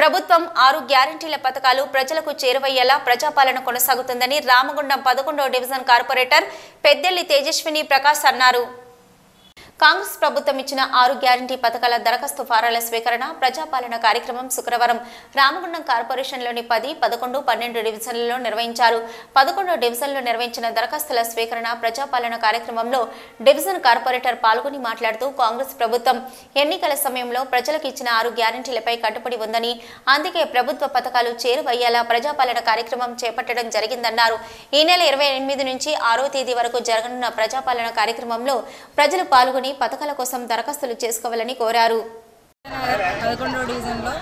ప్రభుత్వం 6 గ్యారంటీల పథకాలు ప్రజలకు చేరువయ్యేలా ప్రజాపాలన కొనసాగుతుందని రామగుండం 11వ డివిజన్ కార్పొరేటర్ పెద్దెల్లి తేజస్విని ప్రకాష్ అన్నారు. కాంగ్రెస్ ప్రభుత్వం ఇచ్చిన 6 గ్యారంటీ పథకాల దరఖాస్తు ఫారాల స్వీకరణ ప్రజాపాలన కార్యక్రమం శుక్రవారం రామగుండం కార్పొరేషన్లోని 10, 11, 12 డివిజన్లలో నిర్వహించారు. 11వ డివిజన్లో నిర్వహించిన దరఖాస్తుల స్వీకరణ ప్రజాపాలన కార్యక్రమంలో డివిజన్ కార్పొరేటర్ పాల్గొని మాట్లాడుతూ కాంగ్రెస్ ప్రభుత్వం ఎన్నికల సమయంలో ప్రజలకు ఇచ్చిన 6 గ్యారంటీలపై కట్టుబడి ఉందని, అందుకే ప్రభుత్వ పథకాలు చేరువయ్యేలా ప్రజాపాలన కార్యక్రమం చేపట్టడం జరిగిందన్నారు. ఈ నెల 28 నుంచి 6వ తేదీ వరకు జరగనున్న ప్రజాపాలన కార్యక్రమంలో ప్రజలు పాల్గొని పథకాల కోసం దరఖాస్తులు చేసుకోవాలని కోరారు. 11వ డివిజన్లో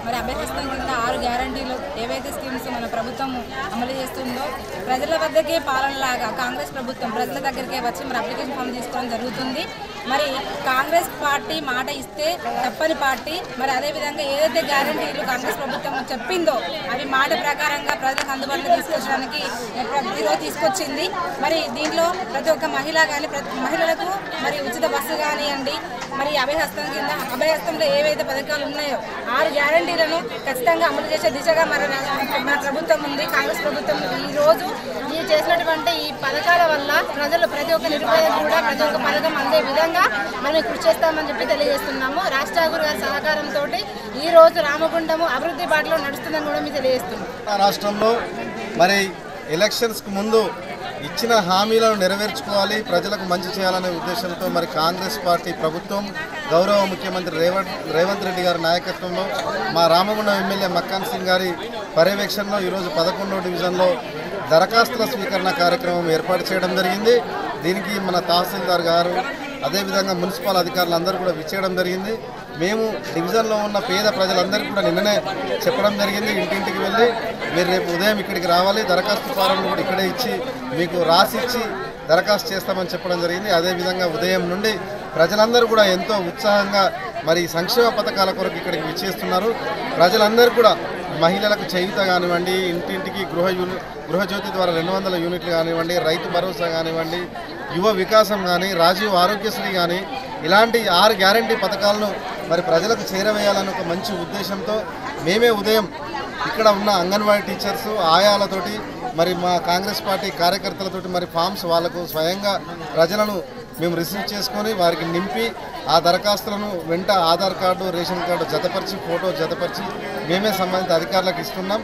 మరి అభ్యర్థిస్తున్న కింద 6 గ్యారంటీలు ఏవైతే స్కీమ్స్ మన ప్రభుత్వం అమలు చేస్తుందో ప్రజల వద్దకే పాలనలాగా కాంగ్రెస్ ప్రభుత్వం ప్రజల దగ్గరికే వచ్చి మరి అప్లికేషన్ ఫామ్ తీసుకోవడం జరుగుతుంది. మరి కాంగ్రెస్ పార్టీ మాట ఇస్తే తప్పని పార్టీ. మరి అదేవిధంగా ఏదైతే గ్యారంటీలు కాంగ్రెస్ ప్రభుత్వం చెప్పిందో అవి మాట ప్రకారంగా ప్రజలకు అందుబాటులో తీసుకొచ్చడానికి ఈరోజు తీసుకొచ్చింది. మరి దీంట్లో ప్రతి ఒక్క మహిళ కానీ మహిళలకు మరి ఉచిత బస్సు కానివ్వండి, మరి అభయహస్తం కింద అభయహస్తంలో ఏవైతే పథకాలు ఉన్నాయో 6 గ్యారంటీలను ఖచ్చితంగా అమలు చేసే దిశగా మన ప్రభుత్వం ఉంది. కాంగ్రెస్ ప్రభుత్వం ఈరోజు ఈ చేసినటువంటి ఈ పథకాల వల్ల ప్రజలు ప్రతి ఒక్క నిరుపేదకు కూడా ప్రతి ఒక్క పథకం అందే విధంగా మనం కృషి చేస్తామని చెప్పి తెలియజేస్తున్నాము. రాష్ట్రగురు గారి సహకారంతో ఈ రోజు రామగుండము అభివృద్ధి బాటలో నడుస్తుందని కూడా మీకు తెలియజేస్తున్నాం. రాష్ట్రంలో మరి ఎలక్షన్స్కు ముందు ఇచ్చిన హామీలను నెరవేర్చుకోవాలి, ప్రజలకు మంచి చేయాలనే ఉద్దేశంతో మరి కాంగ్రెస్ పార్టీ ప్రభుత్వం గౌరవ ముఖ్యమంత్రి రేవంత్ రెడ్డి గారి నాయకత్వంలో మా రామగుండం ఎమ్మెల్యే మక్కాన్ సింగ్ గారి పర్యవేక్షణలో ఈరోజు 11వ డివిజన్లో దరఖాస్తుల స్వీకరణ కార్యక్రమం ఏర్పాటు చేయడం జరిగింది. దీనికి మన తహసీల్దార్ గారు అదేవిధంగా మున్సిపల్ అధికారులు అందరూ కూడా విచ్చేయడం జరిగింది. మేము డివిజన్లో ఉన్న పేద ప్రజలందరికీ కూడా నిన్ననే చెప్పడం జరిగింది, ఇంటింటికి వెళ్ళి మీరు రేపు ఉదయం ఇక్కడికి రావాలి, దరఖాస్తు ఫారంలు కూడా ఇక్కడే ఇచ్చి మీకు రాసిచ్చి దరఖాస్తు చేస్తామని చెప్పడం జరిగింది. అదేవిధంగా ఉదయం నుండి ప్రజలందరూ కూడా ఎంతో ఉత్సాహంగా మరి సంక్షేమ పథకాల కొరకు ఇక్కడికి విచ్చేస్తున్నారు. ప్రజలందరూ కూడా మహిళలకు చేయూత కానివ్వండి, ఇంటింటికి గృహజ్యోతి ద్వారా 200 యూనిట్లు కానివ్వండి, రైతు భరోసా కానివ్వండి, యువ వికాసం కానీ, రాజీవ్ ఆరోగ్యశ్రీ కానీ ఇలాంటి 6 గ్యారంటీ పథకాలను మరి ప్రజలకు చేరవేయాలని ఒక మంచి ఉద్దేశంతో మేమే ఉదయం ఇక్కడ ఉన్న అంగన్వాడీ టీచర్స్ ఆయాలతోటి మరి మా కాంగ్రెస్ పార్టీ కార్యకర్తలతోటి మరి ఫామ్స్ వాళ్ళకు స్వయంగా ప్రజలను మేము రిసీవ్ చేసుకొని వారికి నింపి ఆ దరఖాస్తులను వెంట ఆధార్ కార్డు, రేషన్ కార్డు జతపరిచి, ఫోటో జతపరిచి మేమే సంబంధిత అధికారులకు ఇస్తున్నాం.